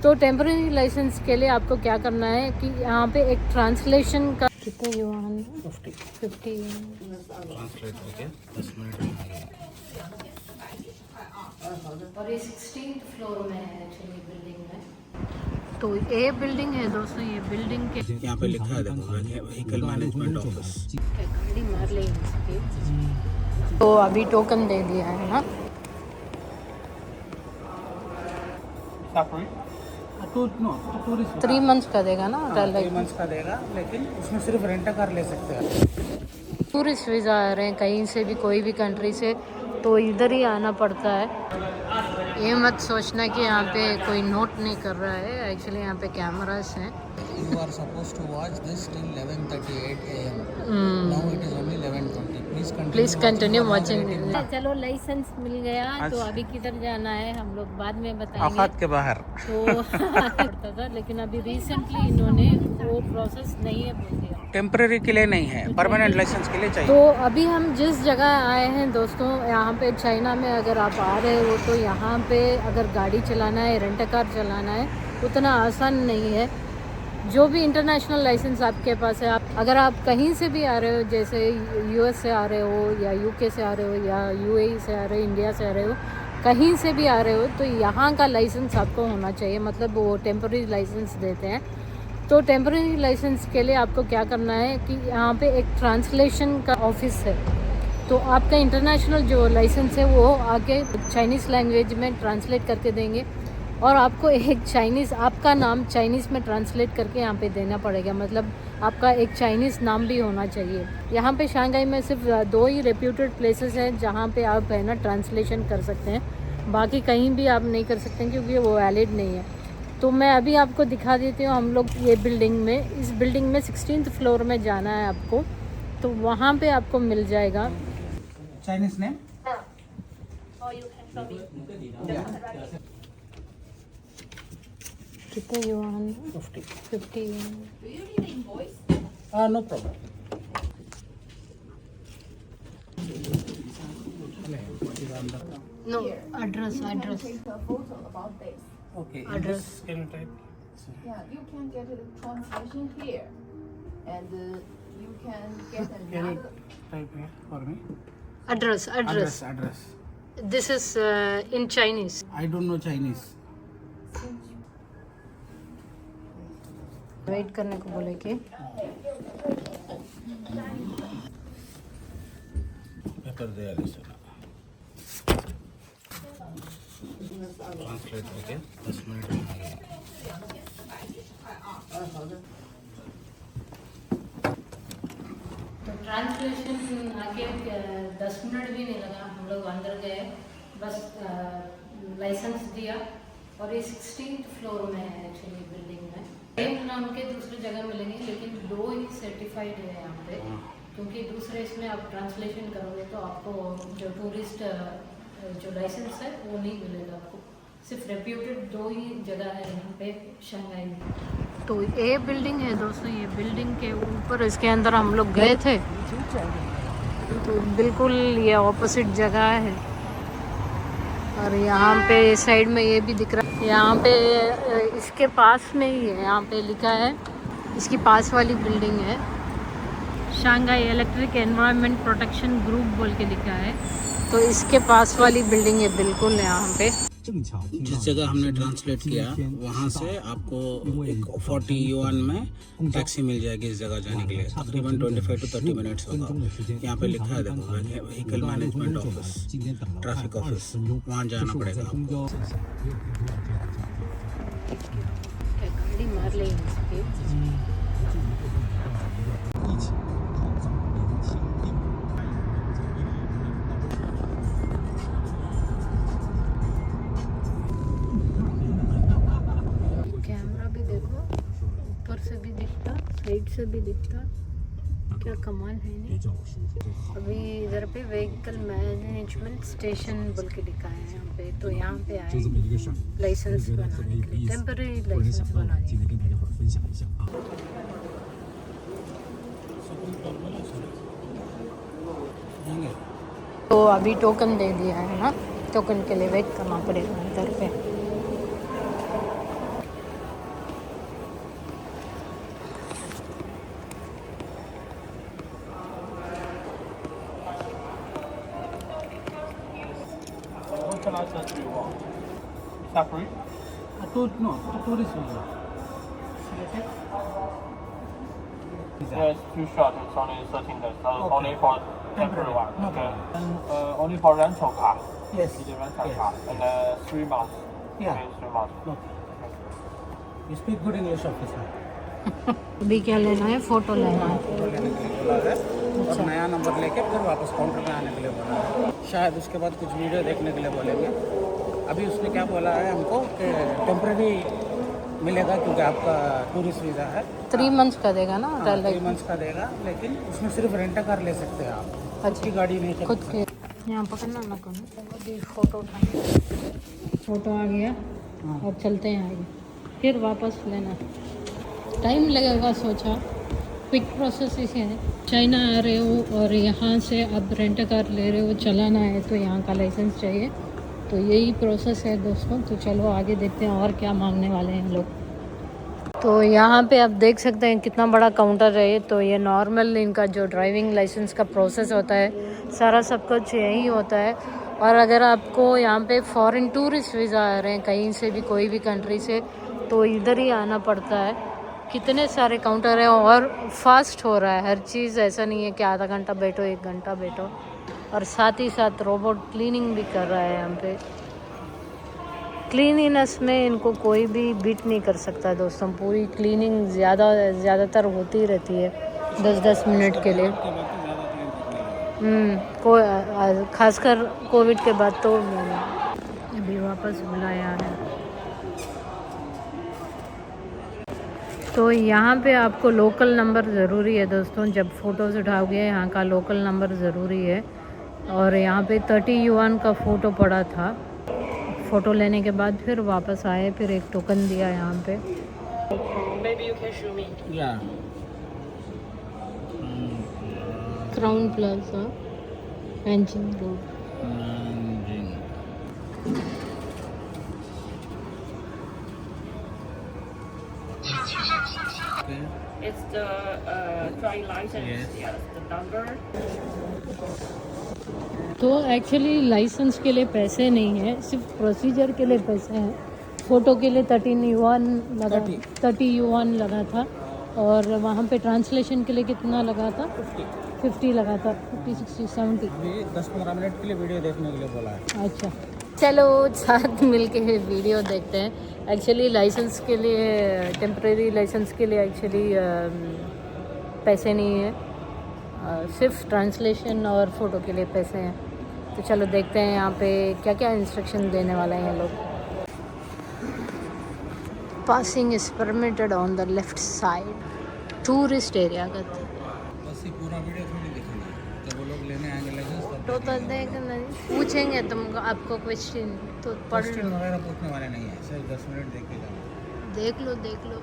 तो temporary licence के लिए आपको क्या करना है कि यहाँ पे एक ट्रांसलेशन का कितने युआन 50 ट्रांसलेट करके 10 मिनट लगेगा। और ये 16th फ्लोर में है एक्चुअली बिल्डिंग में। तो ये बिल्डिंग है दोस्तों, ये बिल्डिंग के यहाँ पे लिखा है देखो व्हीकल मैनेजमेंट ऑफिस। गाड़ी मार लेंगे इसकी। तो अभी टोकन दे दिया है ना। 3 मंथ्स का देगा ना, 3 मंथ्स का देगा, लेकिन उसमें सिर्फ रेंट कार ले सकते हैं। टूरिस्ट वीज़ा आ रहे हैं कहीं से भी, कोई भी कंट्री से, तो इधर ही आना पड़ता है। ये मत सोचना कि यहाँ पे कोई नोट नहीं कर रहा है, एक्चुअली यहाँ पे कैमरास हैं। You are supposed to watch this till 11:38 AM. Now it is only 11:20. Please continue watching. चलो लाइसेंस मिल गया, तो अभी किधर जाना है हम लोग बाद में बताएंगे। आफात के बाहर तो पड़ता था, लेकिन अभी रिसेंटली इन्होंने वो प्रोसेस नहीं है बोल दिया। टेम्पररी के लिए नहीं है, परमानेंट लाइसेंस के लिए चाहिए। तो अभी हम जिस जगह आए हैं दोस्तों, यहाँ पे चाइना में अगर आप आ रहे हो तो यहाँ पे अगर गाड़ी चलाना है, रेंट कार चलाना है, उतना आसान नहीं है। जो भी इंटरनेशनल लाइसेंस आपके पास है, आप अगर आप कहीं से भी आ रहे हो, जैसे यूएस से आ रहे हो या यूके से आ रहे हो या यूएई से आ रहे हो, इंडिया से आ रहे हो, कहीं से भी आ रहे हो, तो यहाँ का लाइसेंस आपको होना चाहिए। मतलब वो टेम्पररी लाइसेंस देते हैं। तो टेम्पररी लाइसेंस के लिए आपको क्या करना है कि यहाँ पे एक ट्रांसलेशन का ऑफिस है। तो आपका इंटरनेशनल जो लाइसेंस है वो आके चाइनीज़ लैंग्वेज में ट्रांसलेट करके देंगे, और आपको एक चाइनीज़, आपका नाम चाइनीज़ में ट्रांसलेट करके यहाँ पे देना पड़ेगा। मतलब आपका एक चाइनीज़ नाम भी होना चाहिए। यहाँ पे शंघाई में सिर्फ 2 ही रेप्यूटेड प्लेसेस हैं जहाँ पे आप है ना ट्रांसलेशन कर सकते हैं, बाकी कहीं भी आप नहीं कर सकते हैं क्योंकि वो वैलिड नहीं है। तो मैं अभी आपको दिखा देती हूँ। हम लोग ये बिल्डिंग में, इस बिल्डिंग में 16th फ्लोर में जाना है आपको, तो वहाँ पे आपको मिल जाएगा। चाइनीज नेम कितने yuan 50. 50 No problem. No address Take a photo about this. Okay. Address. Can you type? Yeah, you can get a translation here, and you can get Can you another. type here for me? Address Address. This is in Chinese. I don't know Chinese. Wait करने को बोले कि paper दे translate करके 10 minute लगेगा। तो translation आके 10 minute भी नहीं लगा, हम लोग अंदर गए, बस लाइसेंस दिया, और ये 16th फ्लोर में है एक्चुअली बिल्डिंग में। सेम नाम के दूसरी जगह मिलेंगे, लेकिन 2 ही सर्टिफाइड है यहाँ पे, क्योंकि दूसरे इसमें आप ट्रांसलेशन करोगे तो आपको जो टूरिस्ट जो लाइसेंस है वो नहीं मिलेगा आपको। सिर्फ रेप्यूटेड 2 ही जगह है यहाँ पे शंघाई में। तो ये बिल्डिंग है दोस्तों, ये बिल्डिंग के ऊपर, इसके अंदर हम लोग गए थे, तो बिल्कुल ये ऑपोजिट जगह है। और यहाँ पे साइड में ये भी दिख रहा है, यहाँ पे इसके पास में ही है, यहाँ पे लिखा है, इसकी पास वाली बिल्डिंग है Shanghai electric environment protection group बोल के लिखा है। तो इसके पास वाली बिल्डिंग है बिल्कुल यहाँ पे। जिस जगह हमने ट्रांसलेट किया वहाँ से आपको एक 40 युआन में टैक्सी मिल जाएगी इस जगह जाने के लिए। तकरीबन 25 to 30 मिनट्स होगा। यहाँ पे लिखा है देखो vehicle management office, traffic office, वहाँ जाना पड़ेगा आपको। गाड़ी मार लेंगे इसकी। कैमरा भी देखो, ऊपर से भी दिखता, साइड से भी दिखता, क्या कमाल है नहीं। अभी इधर पे व्हीकल मैनेजमेंट स्टेशन बोल के लिखा है यहाँ पे, तो यहाँ पे आए लाइसेंस बनाने के लिए, टेम्पररी लाइसेंस बनाने के लिए। तो अभी टोकन दे दिया है ना, टोकन के लिए वेट करना पड़ेगा इधर पे। separate? Tourist visa. Yeah, it's too short. It's only 13 days. So Okay. only for temporary one. No Okay. problem. And only for rental car. Yes. You rental Yes. car. And 3 months. Yeah. Okay, 3 months. Okay. You speak good English, officer. अभी क्या लेना है, photo लेना है। Photo लेने के लिए बोला है और नया नंबर लेके फिर वापस काउंटर में आने के लिए बोला है। शायद उसके बाद कुछ वीडियो देखने के लिए बोलेंगे। अभी उसने क्या बोला है हमको कि टेम्प्रेरी मिलेगा क्योंकि आपका टूरिस्ट वीज़ा है। 3 मंथ्स का देगा ना? 3 मंथ्स का देगा, लेकिन उसमें सिर्फ रेंट कार ले सकते हैं आप। अच्छी गाड़ी नहीं चल खुद के यहाँ पकड़ना ना करो। अभी फ़ोटो उठाएंगे, फ़ोटो आ गया और चलते हैं आगे, फिर वापस लेना। टाइम लगेगा, सोचा क्विक प्रोसेस ही है। चाइना आ रहे हो और यहाँ से अब रेंट कार ले रहे हो, चलाना है तो यहाँ का लाइसेंस चाहिए। तो यही प्रोसेस है दोस्तों। तो चलो आगे देखते हैं और क्या मांगने वाले हैं लोग। तो यहाँ पे आप देख सकते हैं कितना बड़ा काउंटर है। तो ये नॉर्मल इनका जो ड्राइविंग लाइसेंस का प्रोसेस होता है, सारा सब कुछ यही होता है। और अगर आपको यहाँ पे फॉरेन टूरिस्ट वीज़ा आ रहे हैं कहीं से भी, कोई भी कंट्री से, तो इधर ही आना पड़ता है। कितने सारे काउंटर हैं और फास्ट हो रहा है हर चीज़। ऐसा नहीं है कि आधा घंटा बैठो, 1 घंटा बैठो। और साथ ही साथ रोबोट क्लीनिंग भी कर रहा है यहाँ पे। क्लीनिनेस में इनको कोई भी बीट नहीं कर सकता दोस्तों। पूरी क्लीनिंग ज़्यादातर होती रहती है 10-10 मिनट के लिए। खासकर कोविड के बाद तो अभी वापस बुलाया है। तो यहाँ पे आपको लोकल नंबर ज़रूरी है दोस्तों। जब फ़ोटोज़ उठाओगे यहाँ का लोकल नंबर ज़रूरी है। और यहाँ पे 30 युआन का फ़ोटो पड़ा था। फ़ोटो लेने के बाद फिर वापस आए, फिर एक टोकन दिया यहाँ पे। या क्राउन प्लाजा, पेंजिंग road. It's the driving license. Yes, the number. तो एक्चुअली लाइसेंस के लिए पैसे नहीं है, सिर्फ प्रोसीजर के लिए पैसे हैं। फ़ोटो के लिए 13 युआन लगा, 30 युआन लगा था। और वहाँ पे ट्रांसलेशन के लिए कितना लगा था? 50 लगा था। 50, 60, 70। 10-15 मिनट के लिए वीडियो देखने के लिए बोला है। अच्छा, चलो साथ मिलके वीडियो देखते हैं। एक्चुअली लाइसेंस के लिए, टेम्परेरी लाइसेंस के लिए एक्चुअली पैसे नहीं है, सिर्फ ट्रांसलेशन और फ़ोटो के लिए पैसे हैं। तो चलो देखते हैं यहाँ पे क्या क्या इंस्ट्रक्शन देने वाले हैं लोग। Passing is permitted on the left side. Tourist area का था। बस ये पूरा वीडियो थोड़ी दिखाना है। जब वो लोग लेने आएंगे लाइसेंस तो देखना, पूछेंगे तुमको, आपको क्वेश्चन तो पढ़ लो, वगैरह पूछने वाले नहीं है, सिर्फ 10 मिनट देख के जाना। देख लो।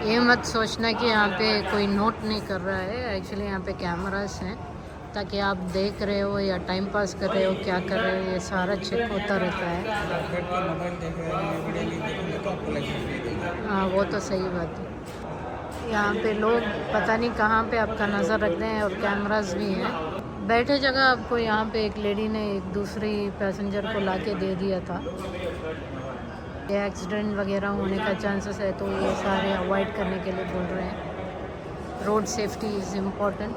ये मत सोचना कि यहाँ पे कोई नोट नहीं कर रहा है। एक्चुअली यहाँ पे कैमरास हैं ताकि आप देख रहे हो या टाइम पास कर रहे हो, क्या कर रहे हो, ये सारा चेक होता रहता है। मोबाइल देख रहे हैं, वीडियो नहीं देखेंगे तो आपको लाइसेंस नहीं देंगे। हाँ, वो तो सही बात है। यहाँ पे लोग पता नहीं कहाँ पे आपका नज़र रखते हैं और कैमरास भी हैं। बैठे जगह आपको यहाँ पे एक लेडी ने एक दूसरी पैसेंजर को लाके दे दिया था। ये एक्सीडेंट वगैरह होने का चांसेस है, तो ये सारे अवॉइड करने के लिए बोल रहे हैं। Road safety is important,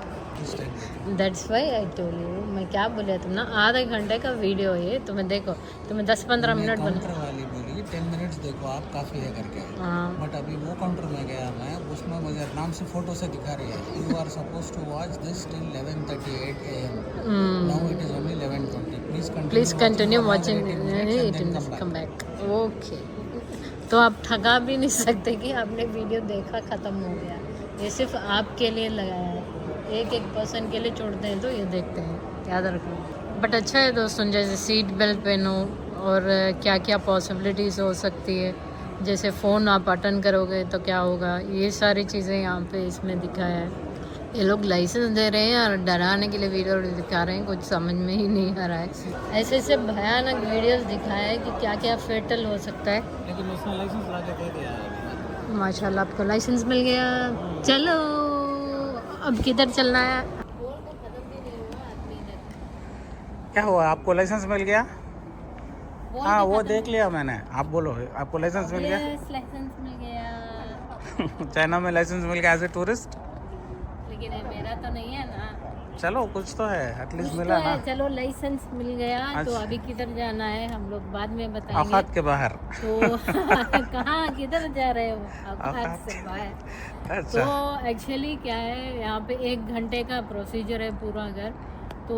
that's why I told you. मैं क्या बोले तुम ना, आधे घंटे का वीडियो है। तुम्हें देखो, तुम्हें 10-15 मिनट काउंटर वाली बोली 10 मिनट्स देखो आप, काफ़ी है करके। हाँ, बट अभी वो काउंटर में गया मैं, उसमें मुझे आराम से फ़ोटो से दिखा रही है, you are suppose to watch this till 11:38 AM। Now it is only 11:20। Please continue watching it come back. Okay, तो आप ठगा भी नहीं सकते कि आपने वीडियो देखा ख़त्म हो गया। ये सिर्फ आपके लिए लगाया है, एक पर्सन के लिए छोड़ते हैं तो ये देखते हैं, याद रखना। बट अच्छा है दोस्तों, जैसे सीट बेल्ट पहनो और क्या क्या पॉसिबिलिटीज़ हो सकती है। जैसे फ़ोन आप अटेंड करोगे तो क्या होगा, ये सारी चीज़ें यहाँ पे इसमें दिखाया है। ये लोग लाइसेंस दे रहे हैं और डराने के लिए वीडियो दिखा रहे हैं, कुछ समझ में ही नहीं आ रहा है। ऐसे ऐसे भयानक वीडियोस दिखाया है कि क्या क्या फेटल हो सकता है। लेकिन उसने लाइसेंस ला के दे दिया है। माशाल्लाह आपको लाइसेंस मिल गया। चलो अब किधर चलना है? क्या हुआ, आपको लाइसेंस मिल गया? हाँ वो देख लिया मैंने। आप बोलो, आपको लाइसेंस मिल गया? लाइसेंस मिल गया। चाइना में लाइसेंस मिल गया एज ए टूरिस्ट। लेकिन ये मेरा तो नहीं है ना। चलो कुछ तो है, एटलीस्ट कुछ मिला तो ना। है, चलो लाइसेंस मिल गया। तो अच्छा। अभी किधर जाना है हम लोग बाद में बताएंगे। औकात के बाहर। तो कहाँ किधर जा रहे हो? औकात औकात। से बाहर। अच्छा। तो एक्चुअली क्या है, यहाँ पे 1 घंटे का प्रोसीजर है पूरा। अगर तो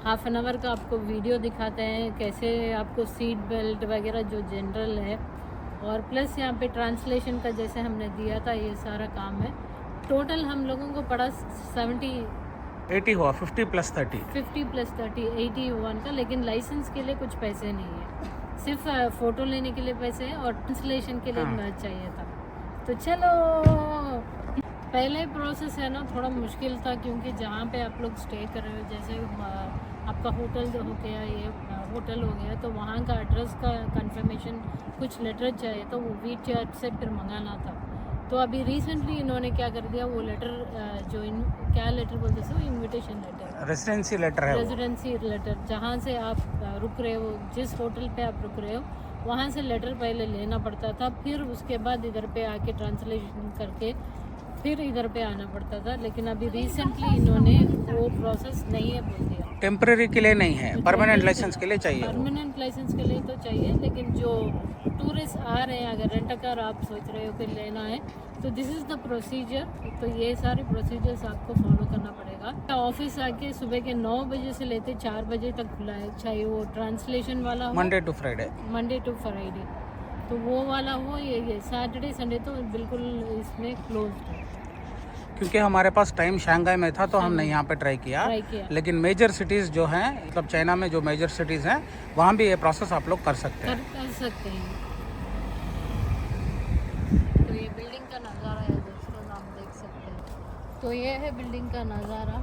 हाफ एन आवर का आपको वीडियो दिखाते हैं कैसे आपको सीट बेल्ट वगैरह जो जनरल है, और प्लस यहाँ पे ट्रांसलेशन का जैसे हमने दिया था ये सारा काम है। टोटल हम लोगों को पड़ा 80 हुआ, 50 + 30। 50 + 30 81 का। लेकिन लाइसेंस के लिए कुछ पैसे नहीं है, सिर्फ फ़ोटो लेने के लिए पैसे हैं और ट्रांसलेशन के लिए हाँ। चाहिए था। तो चलो, पहले प्रोसेस है ना थोड़ा मुश्किल था, क्योंकि जहाँ पे आप लोग स्टे कर रहे हो, जैसे आपका होटल हो गया, ये होटल हो गया, तो वहाँ का एड्रेस का कंफर्मेशन कुछ लेटर चाहिए, तो वो वीचैट से फिर मंगाना था। तो अभी रिसेंटली इन्होंने क्या कर दिया, वो लेटर जो क्या लेटर बोलते थे, इनविटेशन लेटर, रेजिडेंसी लेटर है वो। रेजिडेंसी लेटर, जहाँ से आप रुक रहे हो, जिस होटल पे आप रुक रहे हो, वहाँ से लेटर पहले लेना पड़ता था, फिर उसके बाद इधर पे आके ट्रांसलेशन करके फिर इधर पे आना पड़ता था। लेकिन अभी रिसेंटली इन्होंने वो प्रोसेस नहीं है बोल दिया। टेम्परेरी के लिए नहीं है, परमानेंट लाइसेंस के लिए चाहिए वो। परमानेंट लाइसेंस के लिए तो चाहिए, लेकिन जो टूरिस्ट आ रहे हैं, अगर रेंट कार आप सोच रहे हो कि लेना है, तो दिस इज़ द प्रोसीजर। तो ये सारे प्रोसीजर्स आपको फॉलो करना पड़ेगा। ऑफिस आके सुबह के 9 बजे से लेते 4 बजे तक खुला है, चाहे वो ट्रांसलेशन वाला हो, Monday to Friday. Monday to Friday, तो वो वाला हो, ये सैटरडे संडे तो बिल्कुल इसमें क्लोज है। क्योंकि हमारे पास टाइम शंघाई में था तो हमने यहाँ पे ट्राई किया। लेकिन मेजर सिटीज़ जो हैं, मतलब चाइना में जो मेजर सिटीज़ हैं, वहाँ भी ये प्रोसेस आप लोग कर सकते हैं। कर सकते हैं। तो ये बिल्डिंग का नज़ारा है दोस्तों, आप देख सकते हैं। तो ये है बिल्डिंग का नज़ारा।